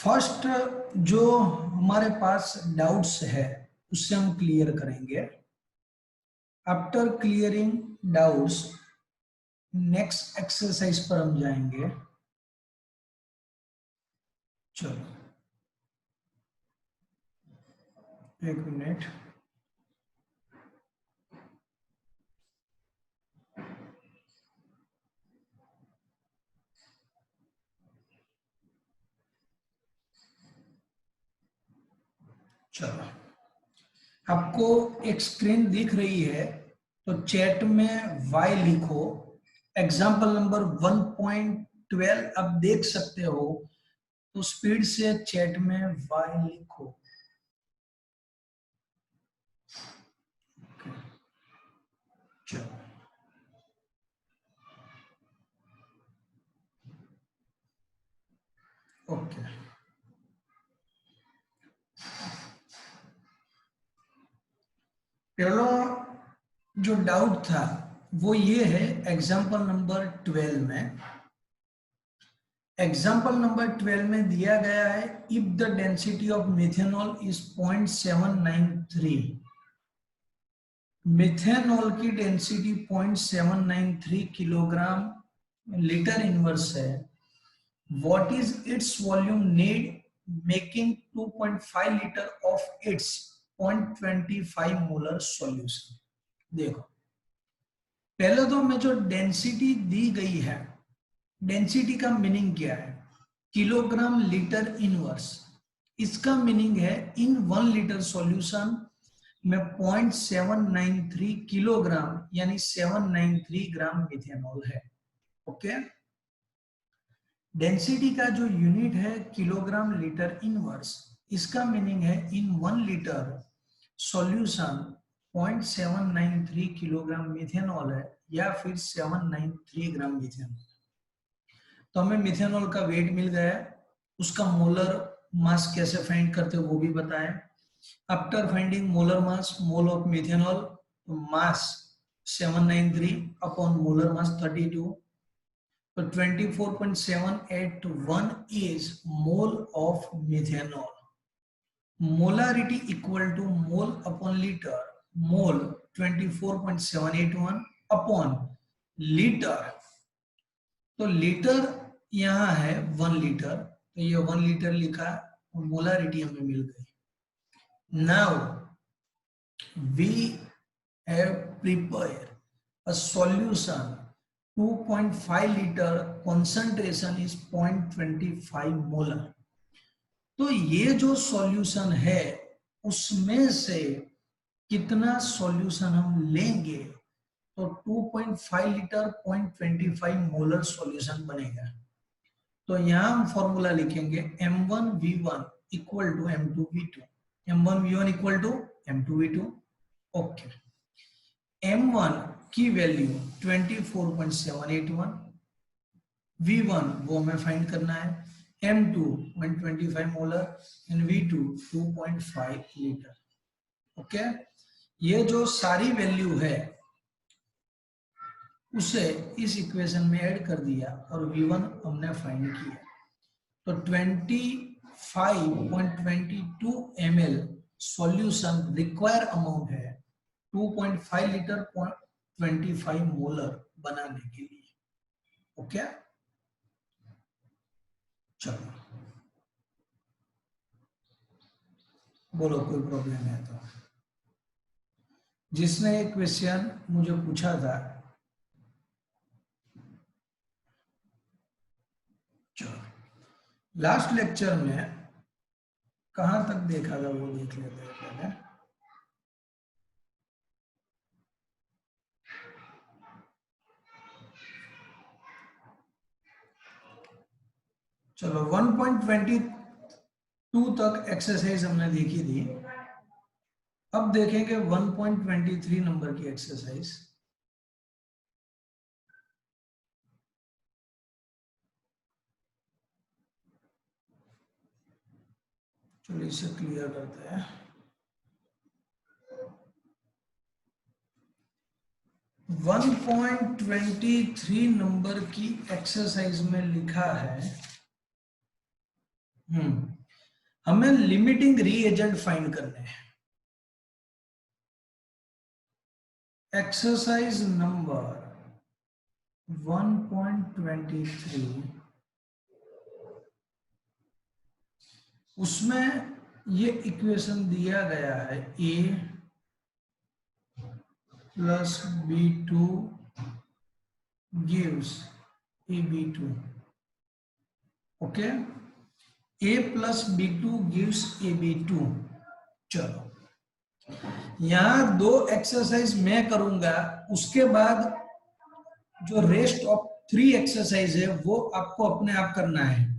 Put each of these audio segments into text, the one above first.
First जो हमारे पास doubts है उससे हम क्लियर करेंगे। After clearing doubts next exercise पर हम जाएंगे। चलो एक मिनट। चलो आपको एक स्क्रीन दिख रही है तो चैट में y लिखो। एग्जाम्पल नंबर 1.12 आप देख सकते हो तो स्पीड से चैट में y लिखो। चलो ओके। पहला जो डाउट था वो ये है एग्जाम्पल नंबर 12 में। एग्जाम्पल नंबर 12 में दिया गया है if the density of methanol is 0.793। Methanol की डेंसिटी 0.793 किलोग्राम लीटर इनवर्स है। What is its volume need making 2.5 litre of its 0.25 molar solution. देखो पहले तो हमें जो डेंसिटी दी गई है, डेंसिटी का मीनिंग क्या है? Kilogram litre inverse. इसका मीनिंग है इन 1 लीटर सॉल्यूशन में 0.793 किलोग्राम यानी 793 ग्राम मिथेनॉल है। ओके। डेंसिटी का जो यूनिट है किलोग्राम लीटर इनवर्स, इसका मीनिंग है इन 1 लीटर सॉल्यूशन 0.793 किलोग्राम मिथेनॉल है या फिर 793 ग्राम मिथेनॉल। तो हमें मिथेनॉल का वेट मिल गया। उसका मोलर मास कैसे फाइंड करते हो वो भी बताएं। After finding molar mass mole of methanol, mass 793 upon molar mass 32, तो 24.781 is mole of methanol. Molarity equal to mole upon litre, mole 24.781 upon litre. तो लीटर यहाँ है 1 लीटर, तो ये 1 लीटर लिखा और मोलारिटी हमें मिल गई। Now we have prepare a solution 2.5 liter, concentration is 0.25 molar। तो ये जो सॉल्यूशन है उसमें से कितना सॉल्यूशन हम लेंगे तो 2.5 लीटर 0.25 मोलर सॉल्यूशन बनेगा। तो यहां हम फॉर्मूला लिखेंगे m1v1 equal to m2v2, m1v1 equal to m2v2। Okay. m1 की वैल्यू 24.781, v1 वो हमें फाइंड करना है, m2 125 molar and v2 2.5 litre. Okay. ये जो सारी वैल्यू है उसे इस इक्वेशन में ऐड कर दिया और v1 हमने फाइंड किया। तो 25.22 ml सॉल्यूशन रिक्वायर अमाउंट है 2.5 लीटर 0.25 मोलर बनाने के लिए। ओके। चलो बोलो कोई प्रॉब्लम है तो। जिसने ये क्वेश्चन मुझे पूछा था, चलो लास्ट लेक्चर में कहां तक देखा था वो देख लेते हैं पहले। चलो 1.22 तक एक्सरसाइज हमने देखी थी। अब देखेंगे 1.23 नंबर की एक्सरसाइज। चलिए इसे क्लियर करते हैं। 1.23 नंबर की एक्सरसाइज में लिखा है हमें लिमिटिंग रीएजेंट फाइंड करने हैं। एक्सरसाइज नंबर 1.23, उसमें ये इक्वेशन दिया गया है a plus b2 gives ab2। Okay, a plus b2 gives ab2। चलो, यहां 2 एक्सरसाइज मैं करूंगा, उसके बाद जो रेस्ट ऑफ 3 एक्सरसाइज है वो आपको अपने आप करना है।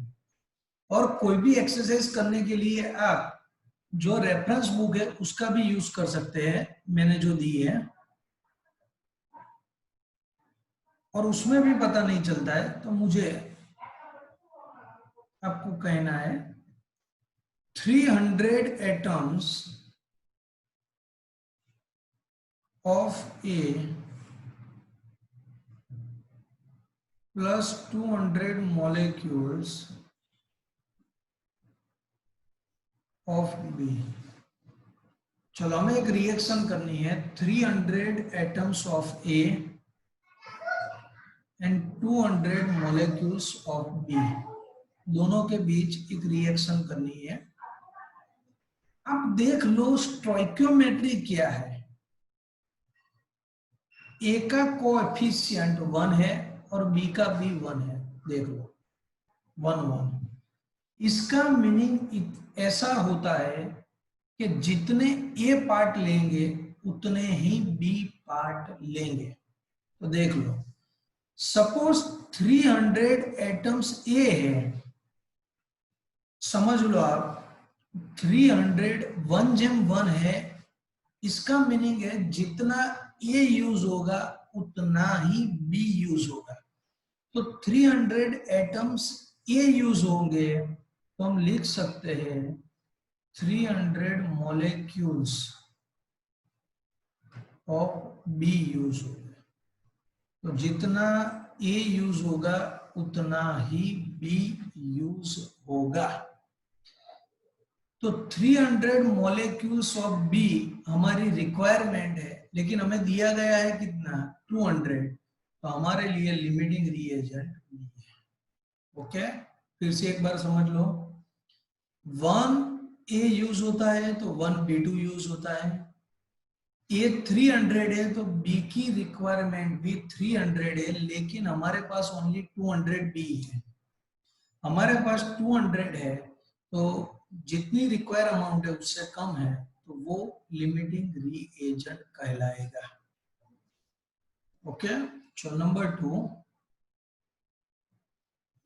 और कोई भी एक्सरसाइज करने के लिए आप जो रेफरेंस बुक है उसका भी यूज कर सकते हैं, मैंने जो दी है, और उसमें भी पता नहीं चलता है तो मुझे आपको कहना है 300 atoms of A plus 200 molecules of B. चलो, हमें एक रिएक्शन करनी है 300 atoms of A and 200 molecules of B, दोनों के बीच एक रिएक्शन करनी है। अब देख लो स्टोइकियोमेट्री क्या है। ए का कोएफिशिएंट 1 है और बी का भी 1 है, देख लो 1 1। इसका मीनिंग ऐसा होता है कि जितने ए पार्ट लेंगे उतने ही बी पार्ट लेंगे। तो देख लो, सपोज 300 एटम्स ए है, समझ लो आप 300 1 जेम 1 है, इसका मीनिंग है जितना ए यूज होगा उतना ही बी यूज होगा। तो 300 एटम्स ए यूज होंगे तो हम लिख सकते हैं 300 मॉलिक्यूल्स ऑफ बी यूज होगा। तो जितना ए यूज होगा उतना ही बी यूज होगा। तो 300 मॉलिक्यूल्स ऑफ बी हमारी रिक्वायरमेंट है, लेकिन हमें दिया गया है कितना 200, तो हमारे लिए लिमिटिंग रीएजेंट बी है। ओके, फिर से एक बार समझ लो, 1 ए यूज होता है तो 1 B2 यूज होता है। ए 300 है तो बी की रिक्वायरमेंट भी 300 है, लेकिन हमारे पास ओनली 200 बी है। हमारे पास 200 है तो जितनी रिक्वायर अमाउंट है उससे कम है, तो वो लिमिटिंग रीएजेंट कहलाएगा। Okay, so number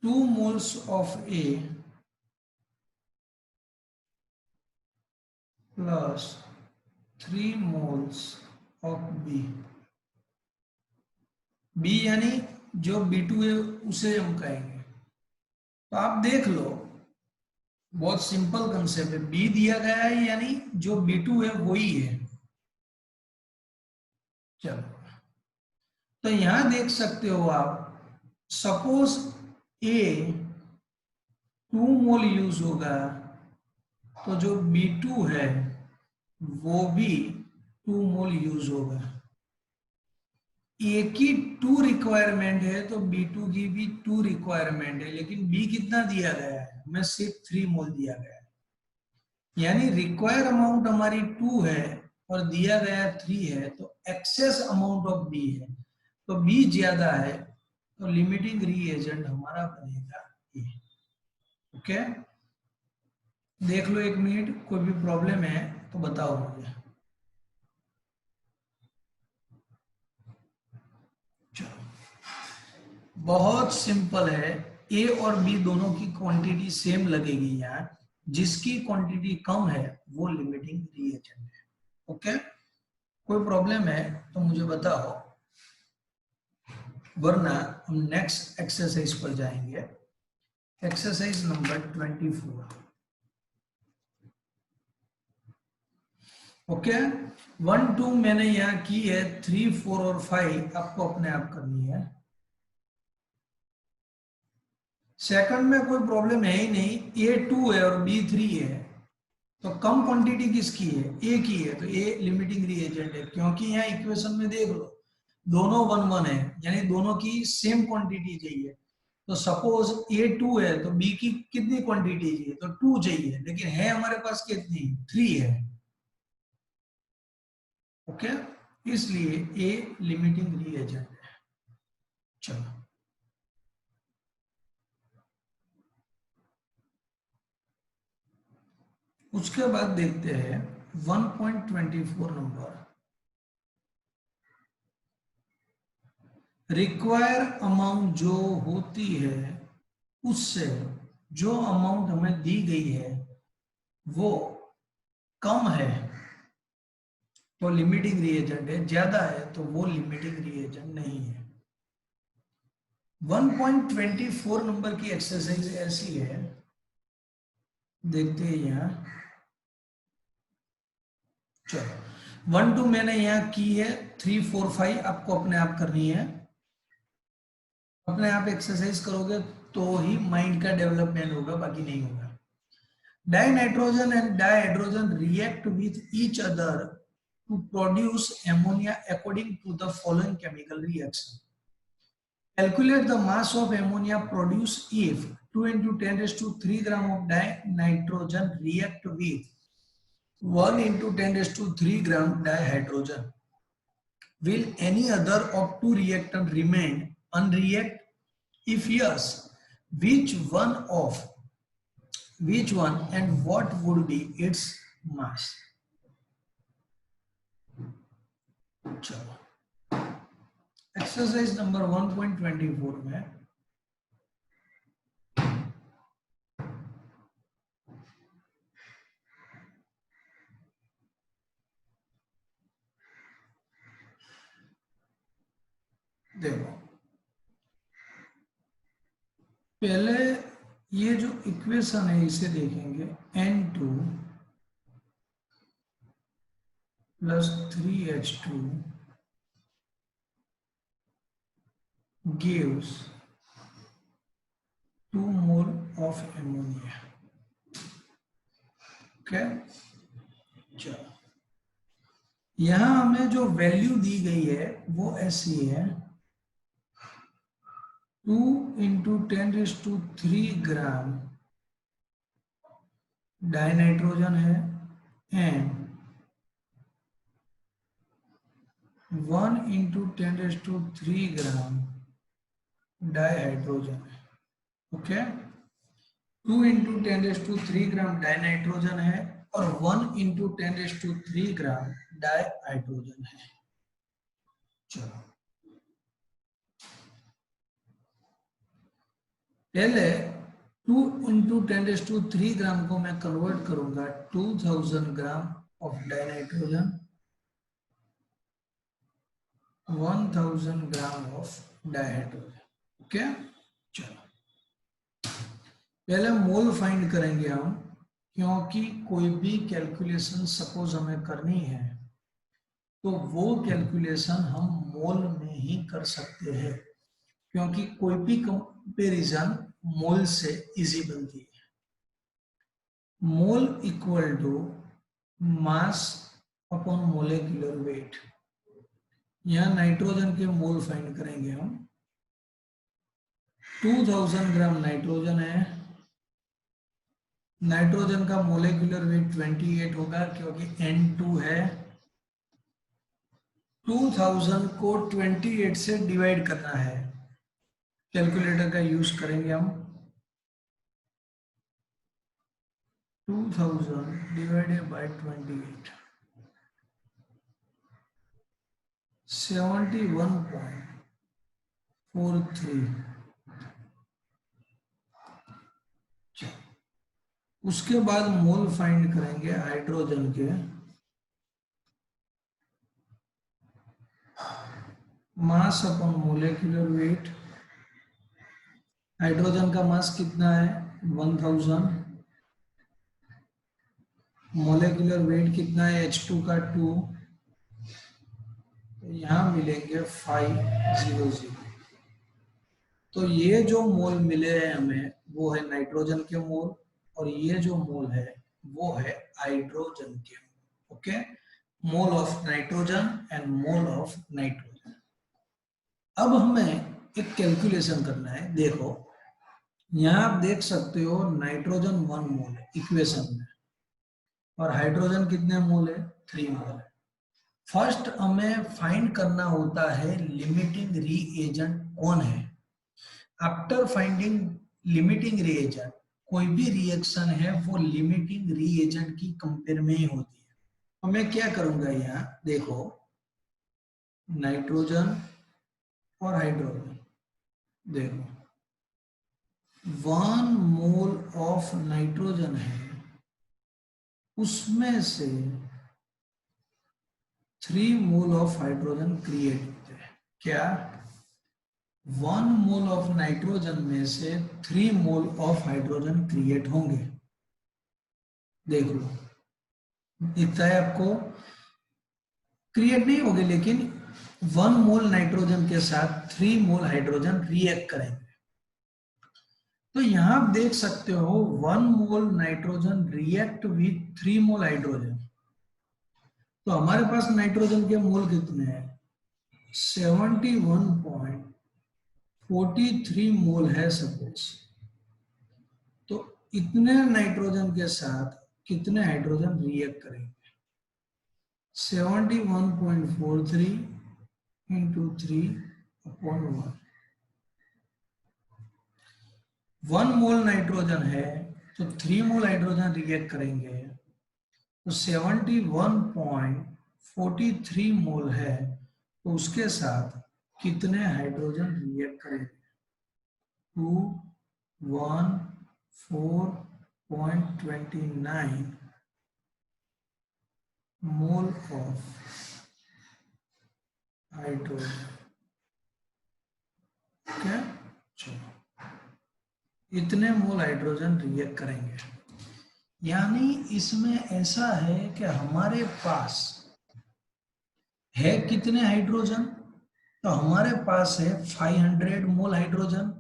2 moles of A plus 3 moles of B। B यानी जो B2 है उसे हम कहेंगे। तो आप देख लो, बहुत सिंपल कंसेप्ट है, बी दिया गया है यानी जो B2 है वही है। चलो, तो यहां देख सकते हो आप, सपोज ए 2 मोल यूज होगा तो जो B2 है वो भी 2 मोल यूज होगा। ए की 2 रिक्वायरमेंट है तो B2 की भी 2 रिक्वायरमेंट है, लेकिन बी कितना दिया गया है, हमें सिर्फ 3 मोल दिया गया है। यानी रिक्वायर अमाउंट हमारी 2 है और दिया गया 3 है, तो एक्सेस अमाउंट ऑफ बी है, तो बी ज्यादा है, तो लिमिटिंग रीएजेंट हमारा बनेगा ए। ओके, देख लो 1 मिनट, कोई भी प्रॉब्लम है तो बताओ मुझे। बहुत सिंपल है, ए और बी दोनों की क्वांटिटी सेम लगेगी यहाँ, जिसकी क्वांटिटी कम है वो लिमिटिंग रीएजेंट है। ओके, कोई प्रॉब्लम है तो मुझे बताओ, वरना हम नेक्स्ट एक्सरसाइज पर जाएंगे। Exercise number 24। ओके, 1 2 मैंने यहाँ की है, 3 4 और 5 आपको अपने आप करनी है। सेकंड में कोई प्रॉब्लम है ही नहीं, A2 है और B3 है, तो कम क्वांटिटी किसकी है, ए की है, तो ए लिमिटिंग रिएजेंट है, क्योंकि यहाँ इक्वेशन में देख लो दोनों 1 1 है, यानी दोनों की सेम क्वांटिटी चाहिए। तो सपोज A2 है तो B की कितनी क्वांटिटी चाहिए, तो 2 चाहिए, लेकिन है हमारे पास कितनी, 3 है। ओके, इसलिए ए लिमिटिंग रिएजेंट है। चलो उसके बाद देखते हैं 1.24 नंबर, रिक्वायर अमाउंट जो होती है उससे जो अमाउंट हमें दी गई है वो कम है तो लिमिटिंग रिएजेंट है, ज्यादा है तो वो लिमिटिंग रिएजेंट नहीं है। 1.24 नंबर की एक्सरसाइज ऐसी है, देखते हैं यहाँ। चलो 1 2 मैंने यहाँ की है, 3 4 5 आपको अपने आप करनी है। अपने आप एक्सरसाइज करोगे तो ही माइंड का डेवलपमेंट होगा, बाकी नहीं होगा। Dinitrogen and dihydrogen react with each other to produce ammonia according to the following chemical reaction. Calculate the mass of ammonia produced if 2 into 10 raised to 3 gram of dinitrogen react with 1 into 10 raised to 3 gram dihydrogen. Will any other of two reactants remain unreact? If yes, which one and what would be its mass? चलो exercise number 1.24 में देखो, पहले ये जो equation है इसे देखेंगे, N2 plus 3H2 gives 2 mole of ammonia. Okay, चलो यहां हमें जो वैल्यू दी गई है वो ऐसी है, 2 into 10 raised to 3 gram dinitrogen है and 1 into 10 raised to 3 gram dihydrogen है। Okay, 2 into 10 raised to 3 gram dinitrogen है और 1 into 10 raised to 3 gram dihydrogen है। चलो पहले 2 into 10 raised to 3 ग्राम को मैं कन्वर्ट करूंगा 2000 gram of dinitrogen, 1000 gram of dihydrogen. Okay, चलो पहले मोल फाइंड करेंगे हम, क्योंकि कोई भी कैलकुलेशन सपोज हमें करनी है तो वो कैलकुलेशन हम मोल में ही कर सकते हैं, क्योंकि कोई भी कंपैरिजन मोल से इजी बनती है। Mole equal to mass upon molecular weight. यहाँ नाइट्रोजन के मोल फाइंड करेंगे हम, 2000 ग्राम नाइट्रोजन है, नाइट्रोजन का मोलेकुलर वेट 28 होगा क्योंकि N2 है। 2000 को 28 से डिवाइड करना है, कैलकुलेटर का यूज करेंगे हम। 2000 डिवाइडेड बाय 28, 71.43। उसके बाद मोल फाइंड करेंगे हाइड्रोजन के, mass upon molecular weight. Hydrogen का मास कितना है 1000, मोलेकुलर वेट कितना है H2 का 2, तो यहां मिलेंगे 500। तो ये जो मोल मिले हैं हमें वो है नाइट्रोजन के मोल, और ये जो मोल है वो है हाइड्रोजन के mole. Okay, mole of nitrogen and mole of nitrogen. अब हमें एक कैलकुलेशन करना है। देखो यहाँ आप देख सकते हो नाइट्रोजन 1 मोल है इक्वेशन में, और हाइड्रोजन कितने मोल है, 3 मोल है। फर्स्ट हमें फाइंड करना होता है लिमिटिंग रीएजेंट कौन है। आफ्टर फाइंडिंग लिमिटिंग रीएजेंट, कोई भी रिएक्शन है वो लिमिटिंग रीएजेंट की कंपेयर में ही होती है। तो मैं क्या करूंगा, यहाँ देखो नाइट्रोजन और हाइड्रोजन, देखो 1 मोल ऑफ नाइट्रोजन है, उसमें से 3 मोल ऑफ हाइड्रोजन क्रिएट होते हैं। क्या 1 मोल ऑफ नाइट्रोजन में से 3 मोल ऑफ हाइड्रोजन क्रिएट होंगे। देख लो दिखता है आपको, क्रिएट नहीं होंगे, लेकिन 1 मोल नाइट्रोजन के साथ 3 मोल हाइड्रोजन रिएक्ट करेंगे। तो यहां आप देख सकते हो 1 mole nitrogen react with 3 mole hydrogen. तो हमारे पास नाइट्रोजन के मोल कितने हैं, 71.43 मोल है सपोज। तो इतने नाइट्रोजन के साथ कितने हाइड्रोजन रिएक्ट करेंगे, 71.43 इंटू 3/1। 1 मोल नाइट्रोजन है तो 3 मोल हाइड्रोजन रिएक्ट करेंगे, तो 71.43 मोल है, तो उसके साथ कितने हाइड्रोजन रिएक्ट करेंगे, 214.29 मोल ऑफ हाइड्रोजन। ओके, चलो इतने मोल हाइड्रोजन रिएक्ट करेंगे। यानी इसमें ऐसा है कि हमारे पास है कितने हाइड्रोजन, तो हमारे पास है 500 मोल हाइड्रोजन,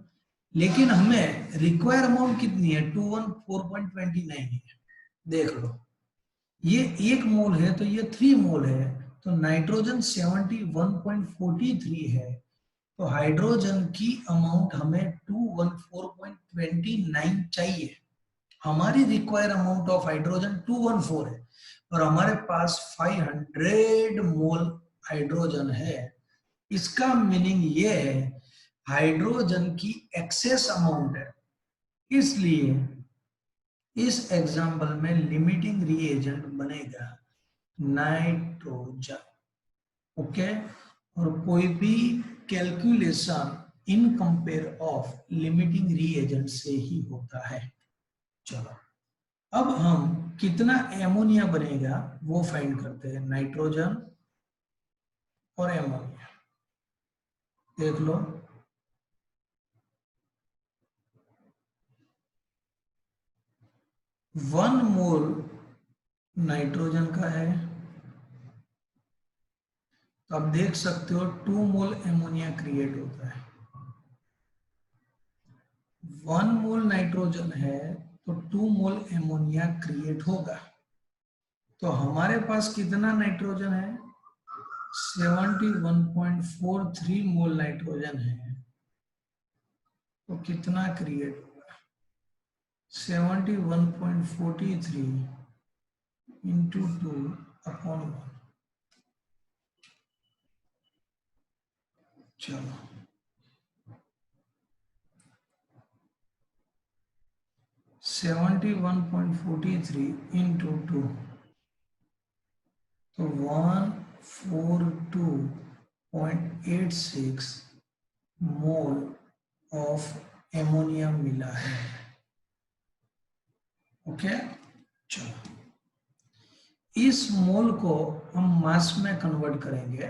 लेकिन हमें रिक्वायर अमाउंट कितनी है, 214.29 है। देख लो ये 1 मोल है तो ये 3 मोल है, तो नाइट्रोजन 71.43 है, तो हाइड्रोजन की अमाउंट हमें 214.29 चाहिए। हमारी रिक्वायर अमाउंट ऑफ हाइड्रोजन 214 है, और हमारे पास 500 मोल हाइड्रोजन है। इसका मीनिंग ये है हाइड्रोजन की एक्सेस अमाउंट है, इसलिए इस एग्जाम्पल में लिमिटिंग रिएजेंट बनेगा नाइट्रोजन। ओके, और कोई भी calculation in compare of limiting reagent से ही होता है। चलो अब हम कितना एमोनिया बनेगा वो फाइंड करते हैं, नाइट्रोजन और एमोनिया। देख लो 1 मोल नाइट्रोजन का है, तो आप देख सकते हो 2 मोल एमोनिया क्रिएट होता है। 1 मोल नाइट्रोजन है तो 2 मोल एमोनिया क्रिएट होगा। तो हमारे पास कितना नाइट्रोजन है, 71.43 मोल नाइट्रोजन है, तो कितना क्रिएट होगा, 71.43 इंटू 2/1। चलो 71.43 इंटू 2, तो 142.86 मोल ऑफ एमोनिया मिला है। ओके, चलो इस मोल को हम मास में कन्वर्ट करेंगे।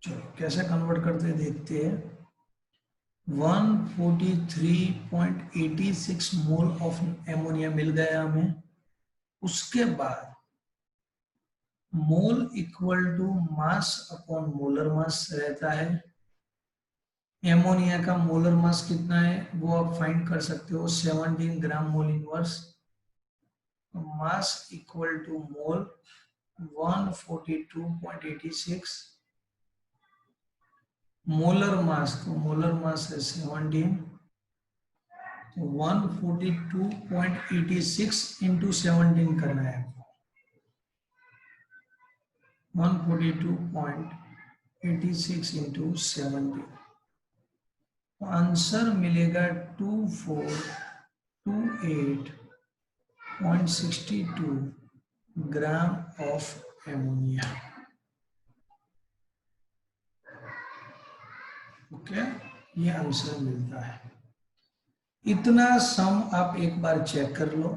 चलो कैसे कन्वर्ट करते हैं देखते हैं। 143.86 मोल ऑफ एमोनिया मिल गया हमें। उसके बाद mole equal to mass upon molar mass रहता है, एमोनिया का मोलर मास कितना है वो आप फाइंड कर सकते हो, 17 gram mole inverse. Mass equal to mole 142.86, molar mass, तो मोलर मास है 17, तो 142.86 इंटू 17 करना है, 142.86 इंटू 17, आंसर मिलेगा 2428.62 ग्राम ऑफ एमोनिया। ओके, ये आंसर मिलता है। इतना सम आप एक बार चेक कर लो,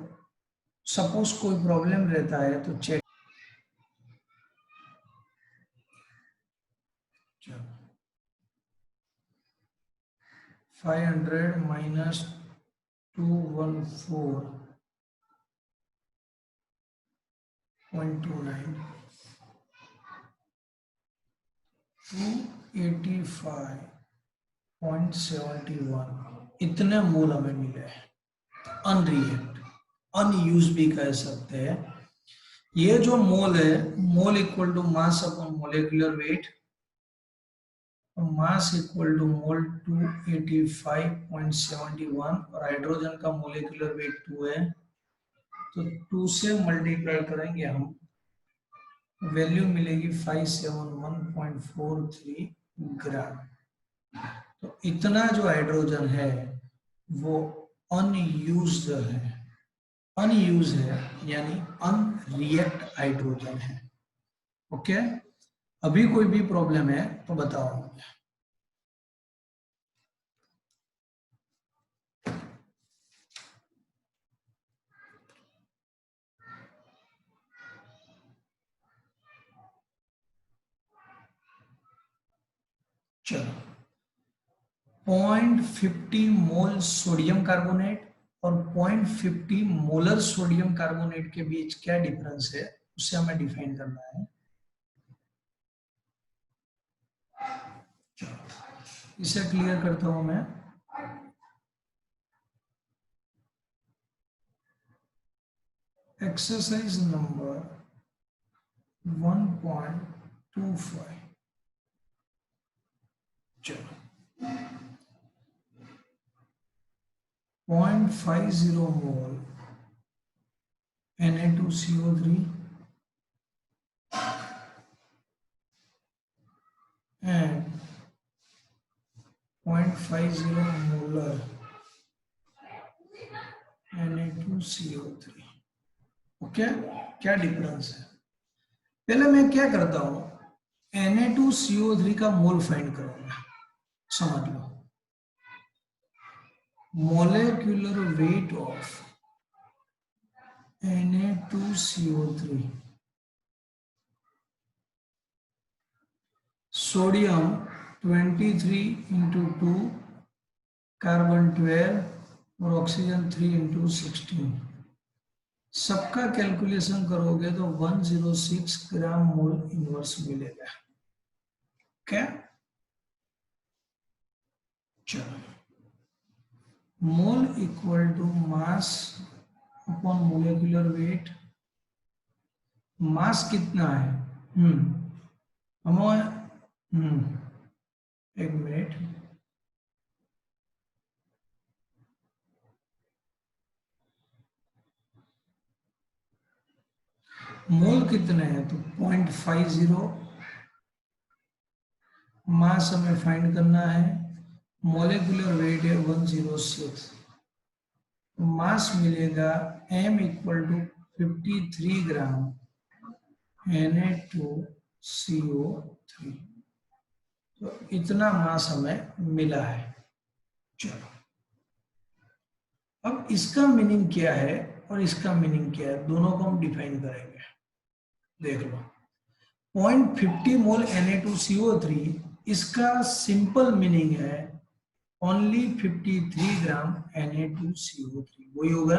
सपोज कोई प्रॉब्लम रहता है तो चेक। 500 माइनस 214.29, 285.71, इतने मोल हमें मिले हैं। अनरिएक्ट, अनयूज भी कह सकते हैं। ये जो मोल है, mole equal to mass upon molecular weight, mass equal to mole 285.71, और हाइड्रोजन का मोलेकुलर वेट 2 है, तो 2 से मल्टीप्लाई करेंगे हम, वैल्यू मिलेगी 571.43 ग्राम। तो इतना जो हाइड्रोजन है वो अनयूज्ड है, अनयूज है यानी अनरिएक्ट हाइड्रोजन है। ओके, अभी कोई भी प्रॉब्लम है तो बताओ। चलो, 0.50 मोल सोडियम कार्बोनेट और 0.50 मोलर सोडियम कार्बोनेट के बीच क्या डिफरेंस है उसे हमें डिफाइन करना है। चलो, इसे क्लियर करता हूं मैं। Exercise number 1.25। चलो, 0.50 मोल Na2CO3 and 0.50 molar Na2CO3। Okay, क्या डिफरेंस है? पहले मैं क्या करता हूं, Na2CO3 का मोल फाइंड करूंगा। समझ लो, molecular weight of Na2CO3, sodium 23 into 2, carbon 12 और ऑक्सीजन 3 इंटू 16। सबका कैलकुलेशन करोगे तो 106 ग्राम मोल इनवर्स मिलेगा। क्या? चलो, mole equal to mass upon molecular weight. Mass कितना है? हमें एक मिनट, मोल कितने हैं तो 0.50, मास हमें फाइंड करना है, मोलेकुलर वेट है 106, मास मिलेगा m equal to 53 gram Na2CO3। तो इतना मास हमें मिला है। चलो, अब इसका मीनिंग क्या है और इसका मीनिंग क्या है, दोनों को हम डिफाइन करेंगे। देख लो, 0.50 मोल Na2CO3, इसका सिंपल मीनिंग है ओनली 53 ग्राम Na2CO3, वही होगा।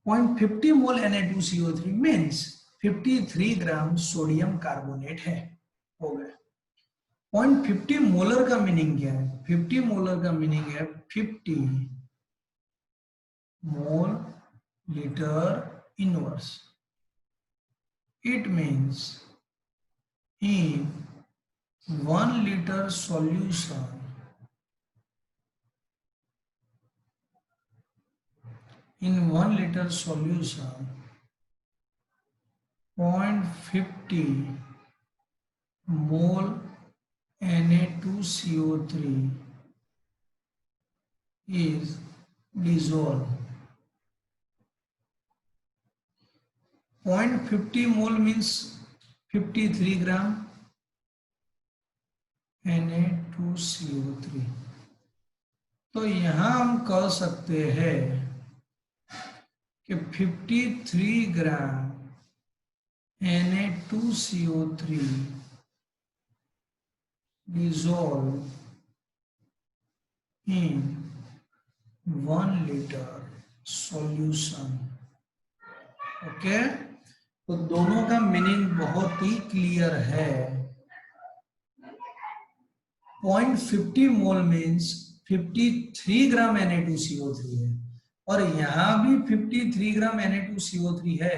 0.50 मोल Na2CO3 means 53 gram sodium carbonate है, हो गया। 0.50 मोलर का मीनिंग क्या है? 50 मोलर का मीनिंग है 50 mole litre inverse. It means in 1 liter solution, in 1 liter solution, 0.50 mole Na2CO3 is dissolved. 0.50 mole means 53 gram Na2CO3. तो यहां हम कह सकते हैं कि 53 ग्राम Na2CO3 dissolved in 1 liter solution. Okay, तो दोनों का मीनिंग बहुत ही क्लियर है. 0.50 मोल मीन्स 53 ग्राम Na2CO3 है, और यहां भी 53 ग्राम Na2CO3 है,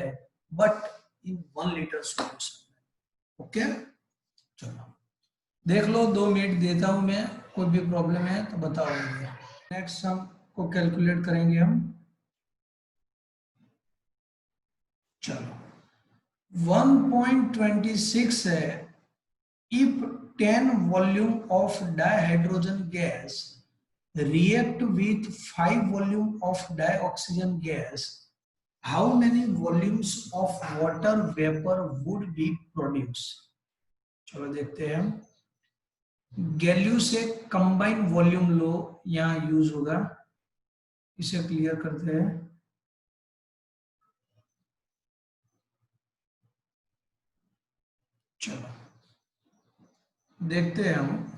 but in 1 litre solution. Okay, चलो देख लो, 2 मिनट देता हूं मैं, कोई भी प्रॉब्लम है तो बताओ मुझे. नेक्स्ट हम को कैलकुलेट करेंगे हम. चलो 1.26 है. If 10 volume of dihydrogen gas react with 5 volume of dioxygen gas, how many volumes of water vapor would be produced? चलो देखते हैं. गैल्यू से कंबाइन वॉल्यूम लो यहां यूज होगा, इसे क्लियर करते हैं. चलो देखते हैं हम.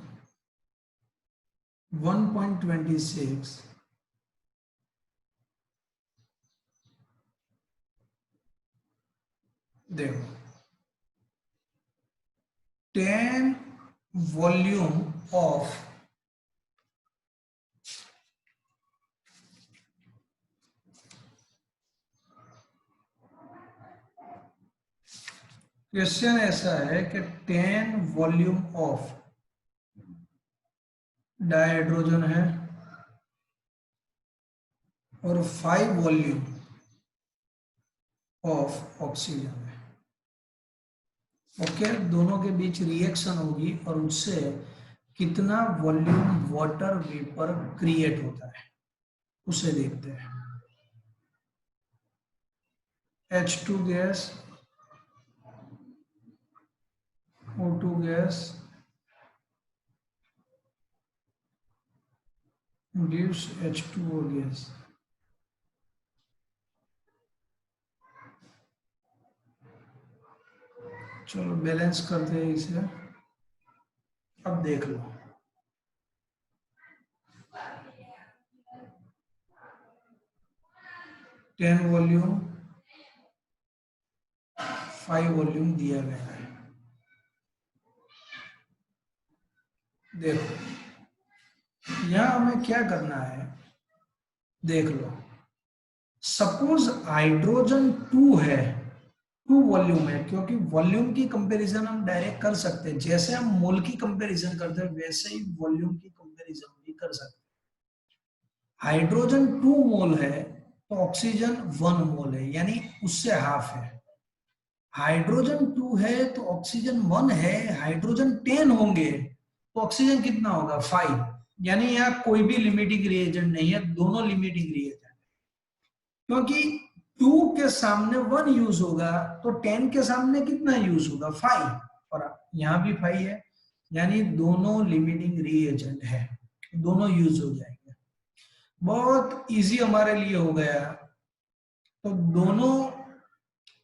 1.26 देखो, 10 वॉल्यूम ऑफ क्वेश्चन ऐसा है कि 10 वॉल्यूम ऑफ डाइहाइड्रोजन है और 5 वॉल्यूम ऑफ ऑक्सीजन है. ओके, दोनों के बीच रिएक्शन होगी और उससे कितना वॉल्यूम वाटर वेपर क्रिएट होता है उसे देखते हैं. H2 gas, O2 gas gives H2O gas. चलो बैलेंस करते हैं इसे. अब देख लो, टेन वॉल्यूम 5 वॉल्यूम दिया गया है. देखो यहां हमें क्या करना है, देख लो. सपोज हाइड्रोजन 2 है, 2 वॉल्यूम है, क्योंकि वॉल्यूम की कंपैरिजन हम डायरेक्ट कर सकते हैं. जैसे हम मोल की कंपैरिजन करते हैं वैसे ही वॉल्यूम की कंपैरिजन भी कर सकते हैं. हाइड्रोजन 2 मोल है तो ऑक्सीजन 1 मोल है, यानी उससे हाफ है. हाइड्रोजन 2 है तो ऑक्सीजन 1 है. हाइड्रोजन 10 होंगे तो ऑक्सीजन कितना होगा? 5. यानी यहाँ कोई भी लिमिटिंग रिएजेंट नहीं है, दोनों लिमिटिंग रिएजेंट. क्योंकि 2 के सामने 1 यूज होगा तो 10 के सामने कितना यूज होगा? 5. और यहाँ भी 5 है, यानी दोनों लिमिटिंग रिएजेंट है, दोनों यूज हो जाएंगे. बहुत इजी हमारे लिए हो गया. तो दोनों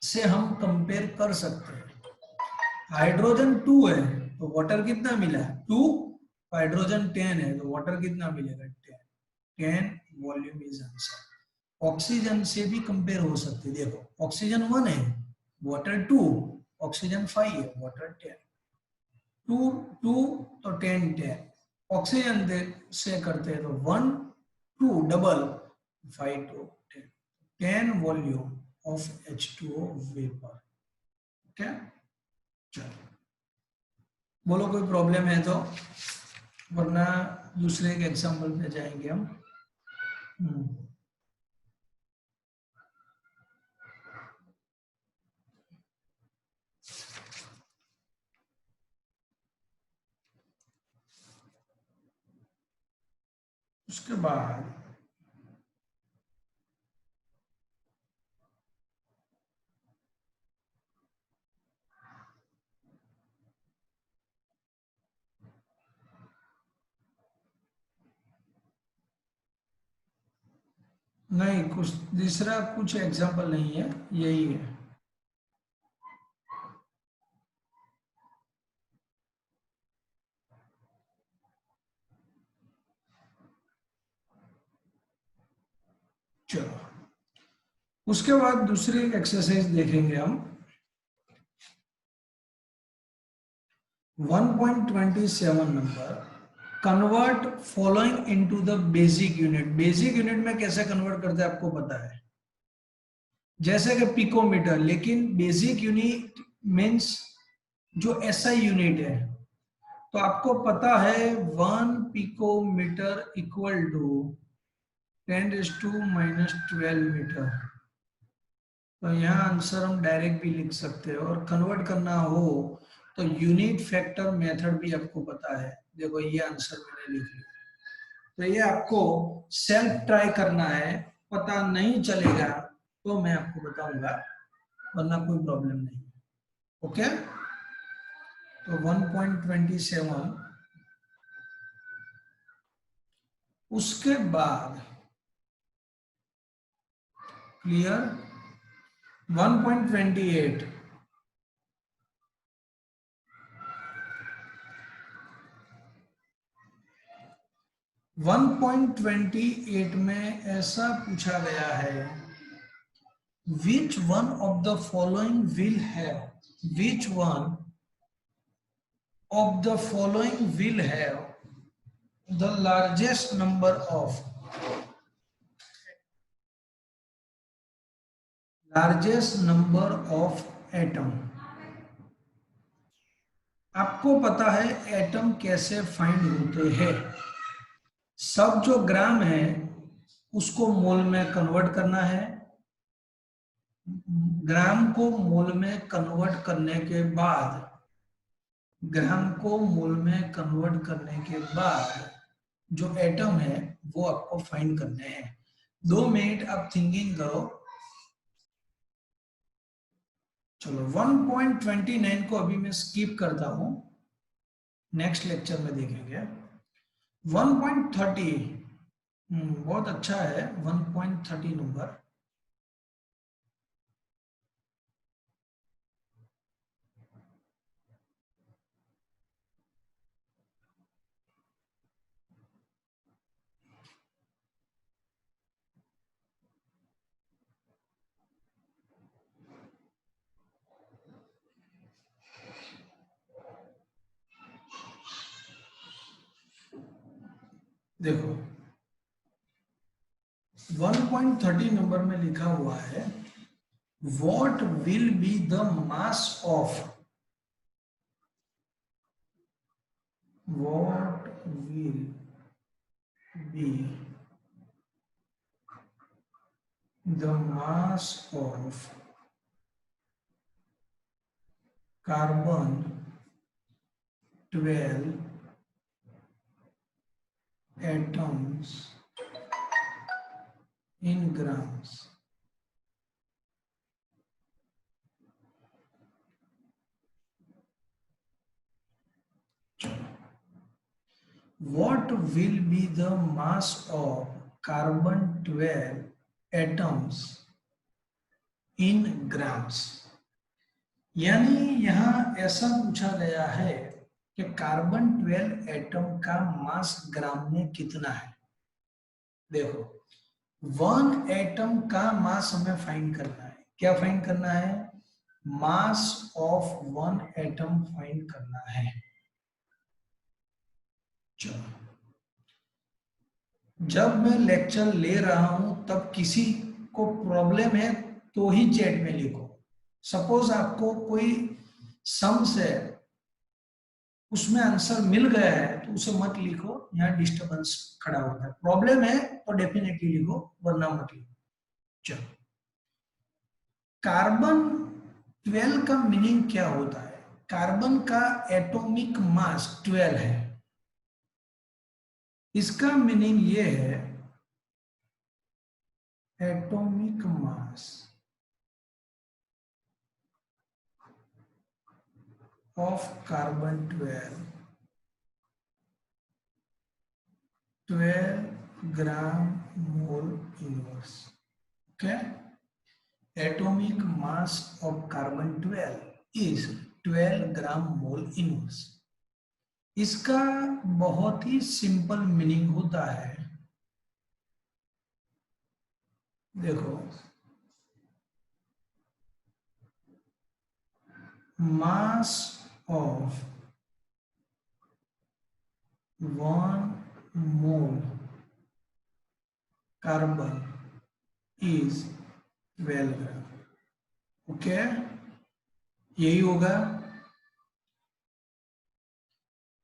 से हम कंपेयर कर सकते हैं. हाइड्रोजन 2 है तो वाटर कितना मिला? 2. हाइड्रोजन 10 है तो वाटर कितना मिलेगा? 10 वॉल्यूम इज आंसर. ऑक्सीजन से भी कंपेयर हो सकते हैं. देखो ऑक्सीजन 1 है, वाटर 2. ऑक्सीजन 5 है, वाटर 10. टू टू तो 10 10, ऑक्सीजन से करते हैं तो 1 2 double 5 2 10 volume of H2O vapour. Okay, चलो बोलो कोई प्रॉब्लम है तो, वरना दूसरे एक एग्जांपल पे जाएंगे हम। उसके बाद नहीं, कुछ दूसरा कुछ एग्जांपल नहीं है, यही है। चलो उसके बाद दूसरी एक्सरसाइज देखेंगे हम। 1.27 number, convert following into the basic unit. Basic unit में कैसे कन्वर्ट करते हैं आपको पता है, जैसे कि पिकोमीटर, लेकिन बेसिक यूनिट मीन्स जो एसआई यूनिट है, तो आपको पता है 1 पिकोमीटर इक्वल टू 10⁻⁻12 मीटर। तो यहाँ आंसर हम डायरेक्ट भी लिख सकते हैं, और कन्वर्ट करना हो तो यूनिट फैक्टर मेथड भी आपको पता है। देखो ये आंसर मैंने लिख लिया, तो ये आपको सेल्फ ट्राई करना है, पता नहीं चलेगा तो मैं आपको बताऊंगा, वरना कोई प्रॉब्लम नहीं। ओके, तो 1.27, उसके बाद क्लियर 1.28, 1.28 में ऐसा पूछा गया है, which one of the following will have, which one of the following will have the largest number of atom। आपको पता है एटम कैसे फाइंड होते हैं, सब जो ग्राम है उसको मोल में कन्वर्ट करना है, ग्राम को मोल में कन्वर्ट करने के बाद, ग्राम को मोल में कन्वर्ट करने के बाद जो एटम है वो आपको फाइंड करने हैं। 2 मिनट आप थिंकिंग करो। चलो 1.29 को अभी मैं स्किप करता हूं, नेक्स्ट लेक्चर में देखेंगे। 1.30, बहुत अच्छा है 1.30 नंबर। देखो 1.30 नंबर में लिखा हुआ है, what will be the mass of, what will be the mass of carbon 12 atoms in grams। What will be the mass of carbon 12 atoms in grams। यानी यहां ऐसा पूछा गया है कि कार्बन 12 एटम का मास ग्राम में कितना है। देखो 1 एटम का मास हमें फाइंड करना है, क्या फाइंड करना है, मास ऑफ 1 एटम फाइंड करना है। चलो, जब मैं लेक्चर ले रहा हूं तब किसी को प्रॉब्लम है तो ही चैट में लिखो। सपोज आपको कोई सम्स है, उसमें आंसर मिल गया है तो उसे मत लिखो, यहाँ डिस्टरबेंस खड़ा होता है। प्रॉब्लम है तो डेफिनेटली लिखो, वरना मत लिखो। चलो, कार्बन 12 का मीनिंग क्या होता है? कार्बन का एटॉमिक मास 12 है। इसका मीनिंग ये है, atomic mass of carbon 12 gram mole inverse. Okay, atomic mass of carbon 12 is 12 gram mole inverse. इसका बहुत ही सिंपल मीनिंग होता है, देखो, mass of 1 mole carbon is 12 gram. Okay, यही होगा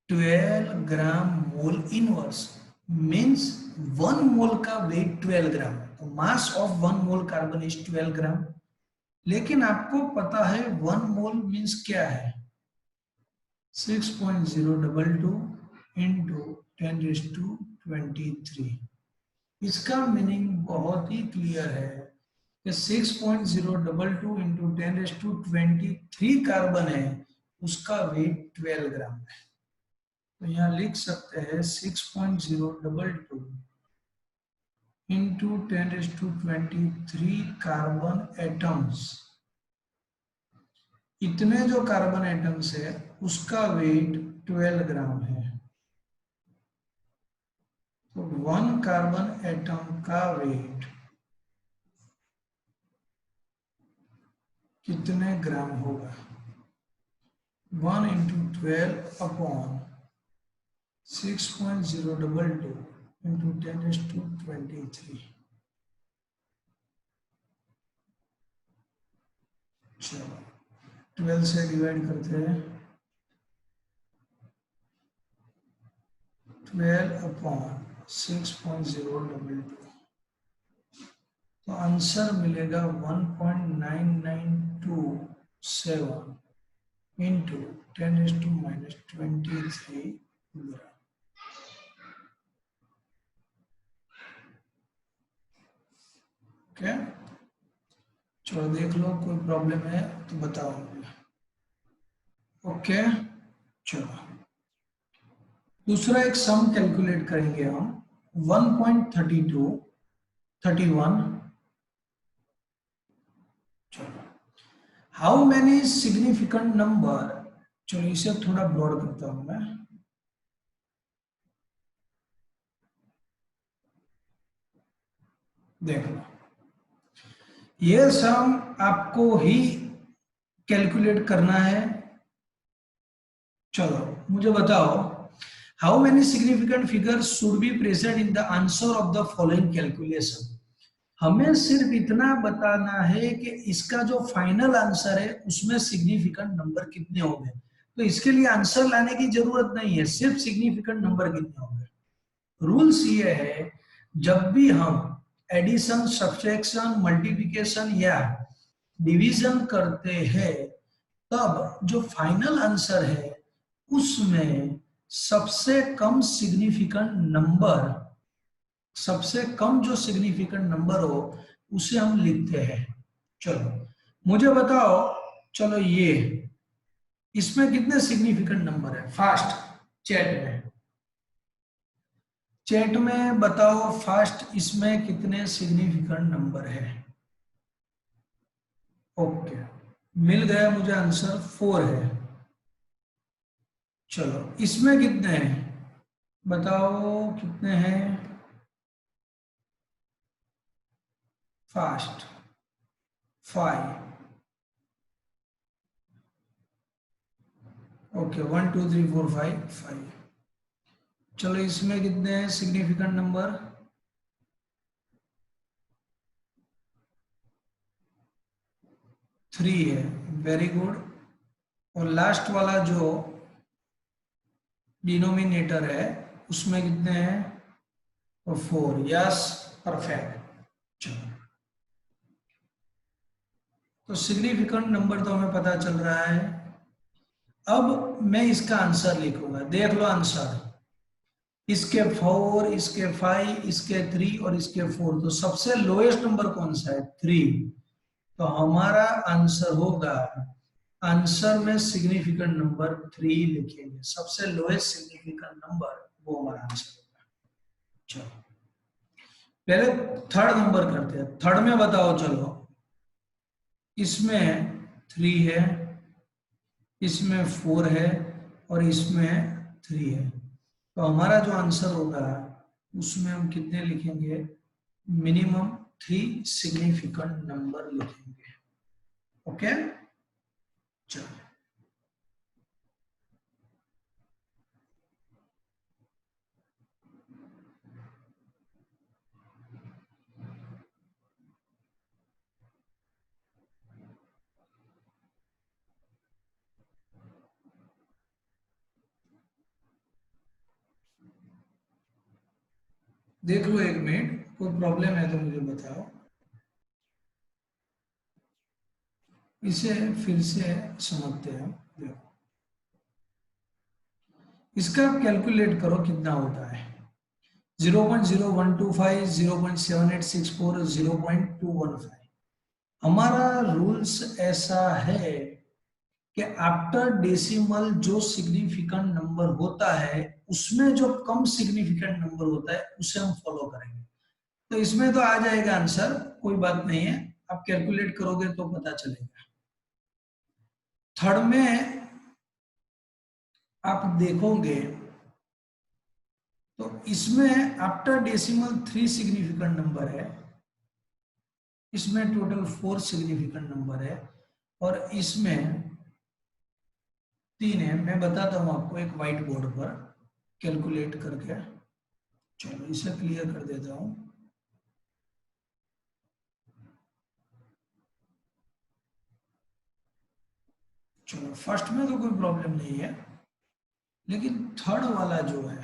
12 ग्राम मोल इनवर्स मीन्स 1 मोल का वेट 12 ग्राम है। तो mass of 1 mole carbon is 12 ग्राम। लेकिन आपको पता है 1 मोल मीन्स क्या है? 6.022 इंटू 10⁻23। इसका मीनिंग बहुत ही क्लियर है कि 6.022 इंटू 10⁻23 कार्बन है, उसका वेट 12 ग्राम है। तो यहाँ लिख सकते हैं 6.022 इंटू 10⁻23 कार्बन एटम्स। इतने जो कार्बन एटम्स है उसका वेट 12 ग्राम है। तो 1 कार्बन एटम का वेट कितने ग्राम होगा? 1 इंटू 12 अपॉन 6.022 इंटू 10⁻23। चलो, 12 से डिवाइड करते हैं, 12 अपॉन 6.022। तो आंसर मिलेगा 1.9927 इंटू 10⁻23 ग्राम। ओके, चलो देख लो, कोई प्रॉब्लम है तो बताओ मुझे। ओके, चलो दूसरा एक सम कैलकुलेट करेंगे हम। 1.32 31। चलो, हाउ मैनी सिग्निफिकेंट नंबर, चलो इसे थोड़ा ब्रॉड करता हूं मैं। देख लो, ये सम आपको ही कैलकुलेट करना है। चलो मुझे बताओ, how many significant figures should be present in the answer of the following calculation. हमें सिर्फ इतना बताना है कि इसका जो फाइनल आंसर है उसमें सिग्निफिकेंट नंबर कितने होंगे। तो इसके लिए आंसर लाने की जरूरत नहीं है, सिर्फ सिग्निफिकेंट नंबर कितने होंगे। रूल्स ये है, जब भी हम एडिशन, सब्ट्रैक्शन, मल्टीप्लिकेशन या डिवीजन करते हैं तब जो फाइनल आंसर है उसमें सबसे कम सिग्निफिकेंट नंबर, सबसे कम जो सिग्निफिकेंट नंबर हो उसे हम लिखते हैं। चलो मुझे बताओ, चलो ये इसमें कितने सिग्निफिकेंट नंबर है फास्ट चैट में, चैट में बताओ फास्ट इसमें कितने सिग्निफिकेंट नंबर है। ओके, मिल गया मुझे आंसर 4 है। चलो इसमें कितने हैं बताओ, कितने हैं फास्ट? 5। ओके, 1 2 3 4 5 5। चलो इसमें कितने हैं सिग्निफिकेंट नंबर? 3 है, वेरी गुड। और लास्ट वाला जो डिनोमिनेटर है उसमें कितने हैं? तो 4, यस, परफेक्ट। चलो, तो सिग्निफिकेंट नंबर तो हमें पता चल रहा है। अब मैं इसका आंसर लिखूंगा, देख लो आंसर। इसके 4, इसके 5, इसके 3 और इसके 4, तो सबसे लोएस्ट नंबर कौन सा है? 3। तो हमारा आंसर होगा, आंसर में सिग्निफिकेंट नंबर 3 लिखेंगे, सबसे लोएस्ट सिग्निफिकेंट नंबर, वो हमारा आंसर होगा। चलो पहले थर्ड नंबर करते हैं। थर्ड में बताओ, चलो इसमें 3 है, इसमें 4 है और इसमें 3 है। तो हमारा जो आंसर होगा उसमें हम कितने लिखेंगे? मिनिमम 3 सिग्निफिकेंट नंबर लिखेंगे। ओके, चलो देख लो, एक मिनट, कोई प्रॉब्लम है तो मुझे बताओ। इसे फिर से समझते हैं। देखो, इसका कैलकुलेट करो कितना होता है। 0.0125, 0.7864, 0.215। हमारा रूल्स ऐसा है कि आफ्टर डेसिमल जो सिग्निफिकेंट नंबर होता है उसमें जो कम सिग्निफिकेंट नंबर होता है उसे हम फॉलो करेंगे। तो इसमें तो आ जाएगा आंसर, कोई बात नहीं है, आप कैलकुलेट करोगे तो पता चलेगा। थर्ड में आप देखोगे तो इसमें आफ्टर डेसिमल 3 सिग्निफिकेंट नंबर है, इसमें टोटल 4 सिग्निफिकेंट नंबर है और इसमें 3 है। मैं बताता हूं आपको एक व्हाइट बोर्ड पर कैलकुलेट करके। चलो इसे क्लियर कर देता हूं। चलो फर्स्ट में तो कोई प्रॉब्लम नहीं है, लेकिन थर्ड वाला जो है,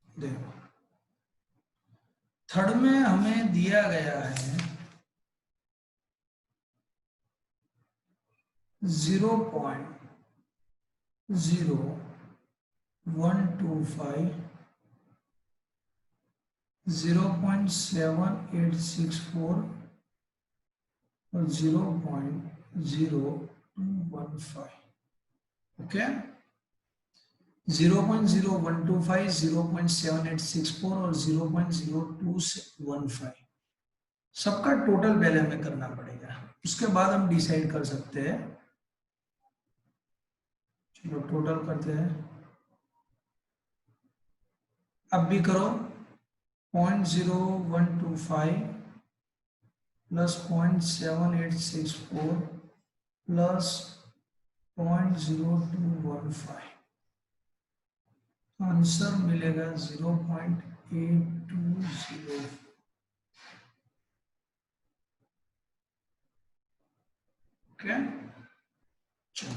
देखो थर्ड में हमें दिया गया है 0.0125, 0.7864 और 0.0215। ओके, 0.0125, 0.7864 और 0.0215, सबका टोटल पहले हमें करना पड़ेगा, उसके बाद हम डिसाइड कर सकते हैं। चलो टोटल करते हैं, अब भी करो। 0.0125 प्लस 0.7864 प्लस 0.0215, आंसर मिलेगा 0.820। ओके, चलो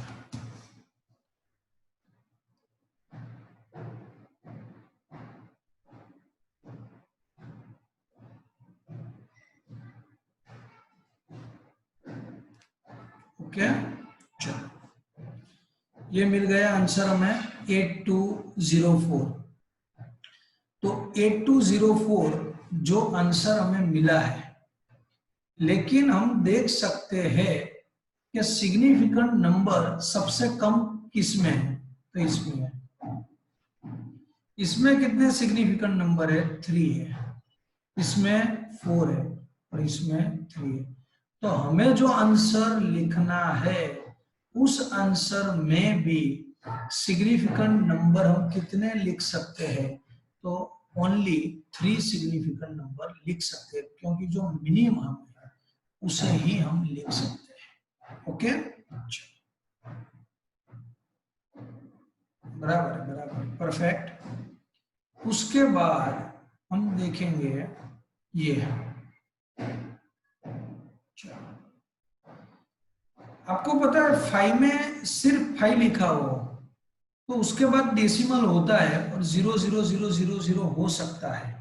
ओके, चलो ये मिल गया आंसर हमें 8204। तो 8204 जो आंसर हमें मिला है, लेकिन हम देख सकते हैं कि सिग्निफिकेंट नंबर सबसे कम किसमें है? तो इसमें है। इसमें कितने सिग्निफिकेंट नंबर है? 3 है, इसमें 4 है और इसमें 3 है। तो हमें जो आंसर लिखना है उस आंसर में भी सिग्निफिकेंट नंबर हम कितने लिख सकते हैं? तो ओनली 3 सिग्निफिकेंट नंबर लिख सकते हैं, क्योंकि जो मिनिमम है उसे ही हम लिख सकते हैं। ओके, बराबर है, बराबर, परफेक्ट। उसके बाद हम देखेंगे ये आपको पता है 5 में सिर्फ 5 लिखा हो तो उसके बाद डेसिमल होता है और 00000 हो सकता है।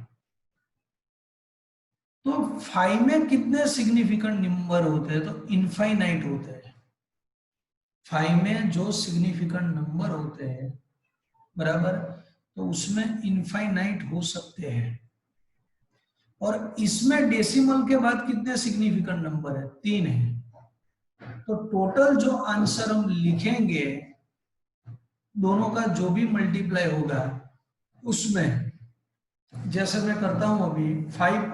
तो 5 में कितने सिग्निफिकेंट नंबर होते हैं? तो इनफाइनाइट होते हैं। 5 में जो सिग्निफिकेंट नंबर होते हैं, बराबर, तो उसमें इनफाइनाइट हो सकते हैं। और इसमें डेसिमल के बाद कितने सिग्निफिकेंट नंबर है? 3 है। तो टोटल जो आंसर हम लिखेंगे, दोनों का जो भी मल्टीप्लाई होगा उसमें, जैसे मैं करता हूं अभी 5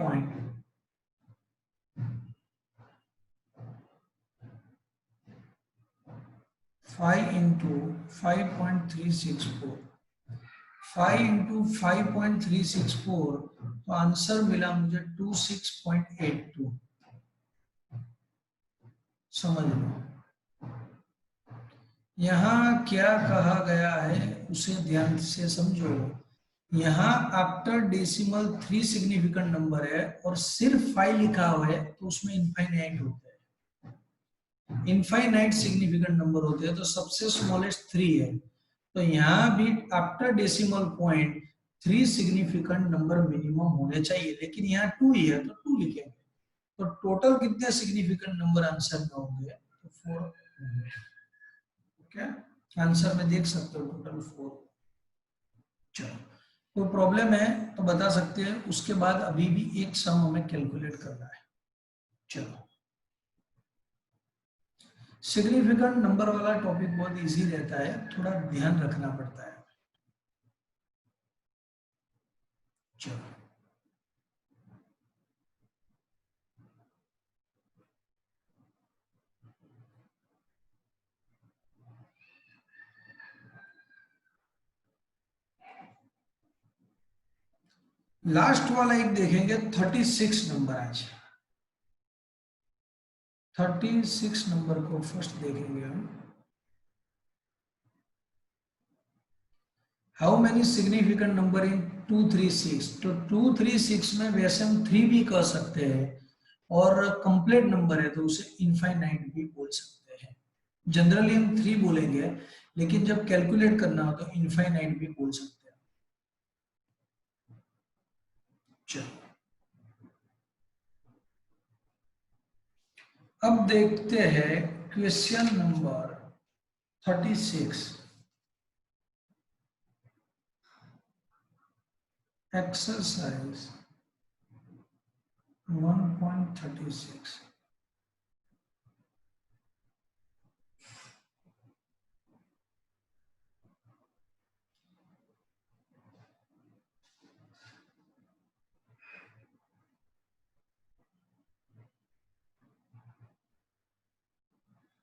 इंटू 5.364, 5 इंटू 5.364, तो आंसर मिला मुझे 26.82। समझ लो यहां क्या कहा गया है, उसे ध्यान से समझो। यहाँ आफ्टर डेसिमल 3 सिग्निफिकेंट नंबर है और सिर्फ 5 लिखा हुआ है, तो उसमें इनफाइनाइट होता है। इनफाइनाइट सिग्निफिकेंट नंबर होते हैं तो सबसे स्मॉलेस्ट 3 है। तो यहाँ भी after decimal point 3 significant number minimum होने चाहिए, लेकिन यहाँ 2 ही है तो 2 लिखेंगे। तो टोटल कितने सिग्निफिकेंट नंबर आंसर में होंगे? तो 4 होंगे। ओके, आंसर में देख सकते हो टोटल 4। चलो, कोई प्रॉब्लम है तो बता सकते हैं। उसके बाद अभी भी एक सम हमें कैलकुलेट करना है। चलो, सिग्निफिकेंट नंबर वाला टॉपिक बहुत इजी रहता है, थोड़ा ध्यान रखना पड़ता है। चलो, लास्ट वाला एक देखेंगे 36 नंबर। आज 36 नंबर को फर्स्ट देखेंगे हम। How many significant number in 236? तो 236 में वैसे हम 3 भी कह सकते हैं, और कंप्लीट नंबर है तो उसे इनफाइनाइट भी बोल सकते हैं। जनरली हम 3 बोलेंगे, लेकिन जब कैलकुलेट करना हो तो इनफाइनाइट भी बोल सकते हैं। चलो, अब देखते हैं क्वेश्चन नंबर 36, एक्सरसाइज 1.36।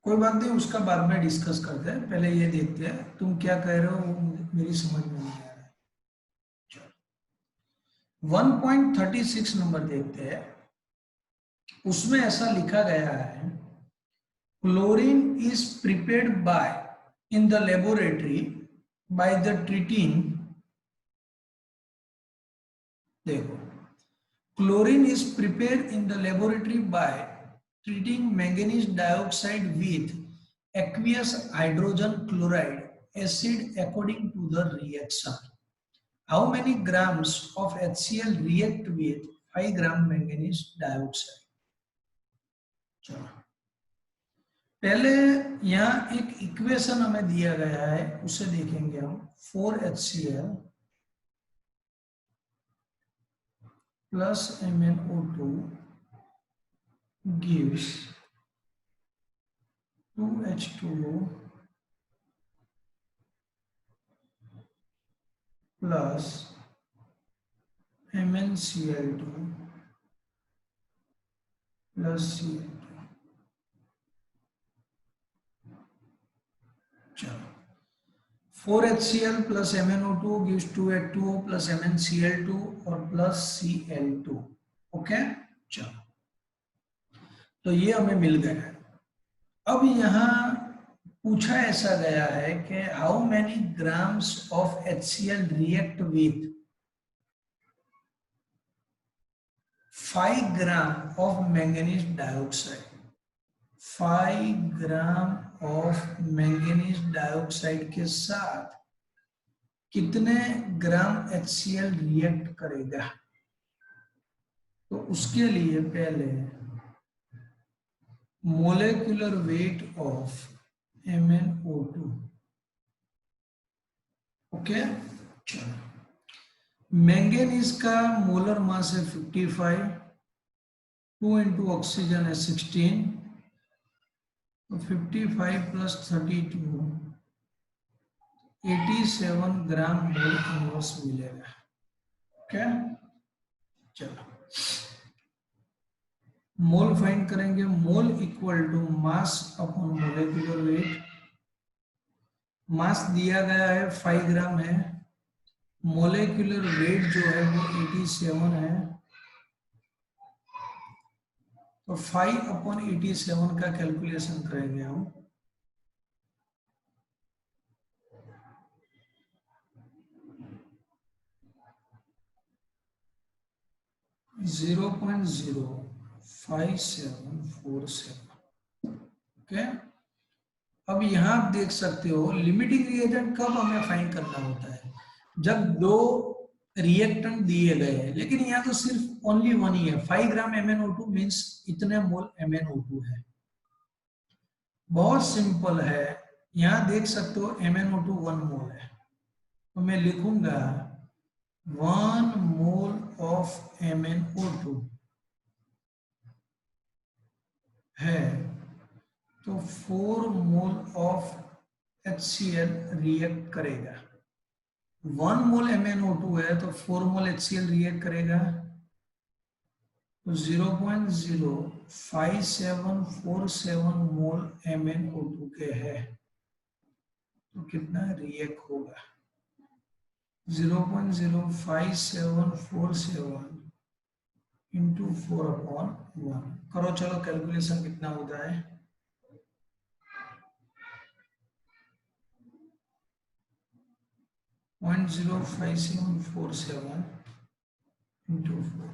कोई बात नहीं, उसका बाद में डिस्कस करते हैं, पहले ये देखते हैं तुम क्या कह रहे हो, वो मेरी समझ में नहीं आ रहा है। 1.36 नंबर देखते हैं। उसमें ऐसा लिखा गया है, chlorine is prepared by in the laboratory by the treating, देखो, chlorine is prepared in the laboratory by treating manganese dioxide with aqueous hydrogen chloride acid according to the reaction. How many grams of HCl react with 5 gram manganese dioxide? चलो, पहले यहाँ एक equation हमें दिया गया है, उसे देखेंगे हम। 4HCl plus MnO2 gives 2H2O plus MnCl2 plus Cl2। चलो, 4HCl plus MnO2 gives 2H2O plus MnCl2 और plus Cl2। ओके, चलो, तो ये हमें मिल गया है। अब यहाँ पूछा ऐसा गया है कि how many grams of HCl react with 5 gram of manganese dioxide. 5 gram of manganese dioxide के साथ कितने ग्राम HCl रिएक्ट करेगा। तो उसके लिए पहले molecular weight of MnO2। Okay, चलो मैंगनीज का मोलर मास है 55, 2 इंटू ऑक्सीजन है 16, तो 55 प्लस 32 87 ग्राम मोल इनवर्स मिलेगा। ओके, चलो मोल फाइंड करेंगे। Mole equal to mass upon molecular weight. Mass दिया गया है 5 ग्राम है, मोलेकुलर वेट जो है वो 87 है, तो 5 अपॉन 87 का कैलकुलेशन करेंगे हम। जीरो 0.05747। ओके, अब यहां आप देख सकते हो लिमिटिंग रिएजेंट कब हमें फाइंड करना होता है, जब दो रिएक्टेंट दिए गए हैं, लेकिन यहाँ तो सिर्फ ओनली वन ही है। 5 ग्राम MnO2 मीन्स इतने मोल MnO2 है। बहुत सिंपल है, यहाँ देख सकते हो MnO2 1 मोल है, तो मैं लिखूंगा 1 मोल ऑफ MnO2 है, तो 4 मोल ऑफ HCl रिएक्ट करेगा। 1 मोल MnO2 है तो 4 मोल HCl रिएक्ट करेगा, तो 0.05747 मोल MnO2 के है, तो कितना रिएक्ट होगा 0.05747 इंटू 4/1। करो चलो कैलकुलेशन कितना होता है। 0.05747 इंटू 4,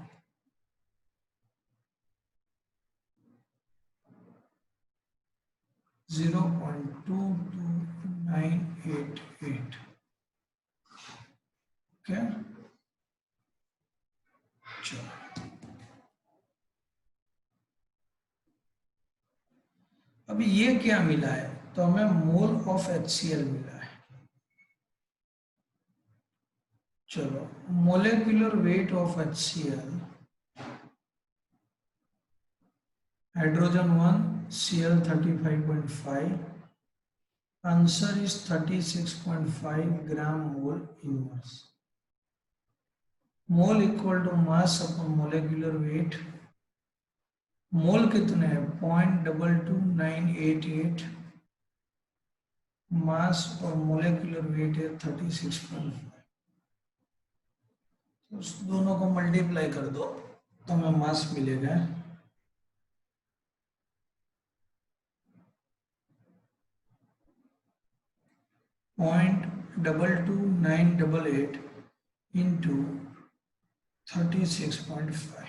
0.22988। ओके, चलो अभी ये क्या मिला है, तो हमें मोल ऑफ HCl मिला है। चलो molecular weight of HCl, hydrogen 1 Cl 35.5, answer is 36.5 gram mole inverse. Mole equal to mass upon molecular weight. Mole कितने हैं 0.22988, मास और मोलेकुलर वेट है 36.5, तो उस दोनों को मल्टीप्लाई कर दो तो हमें मास मिलेगा 0.22988 इंटू 36.5,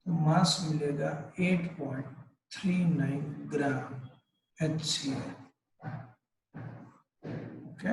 तो मास मिलेगा 8.39 ग्राम HCl। ओके,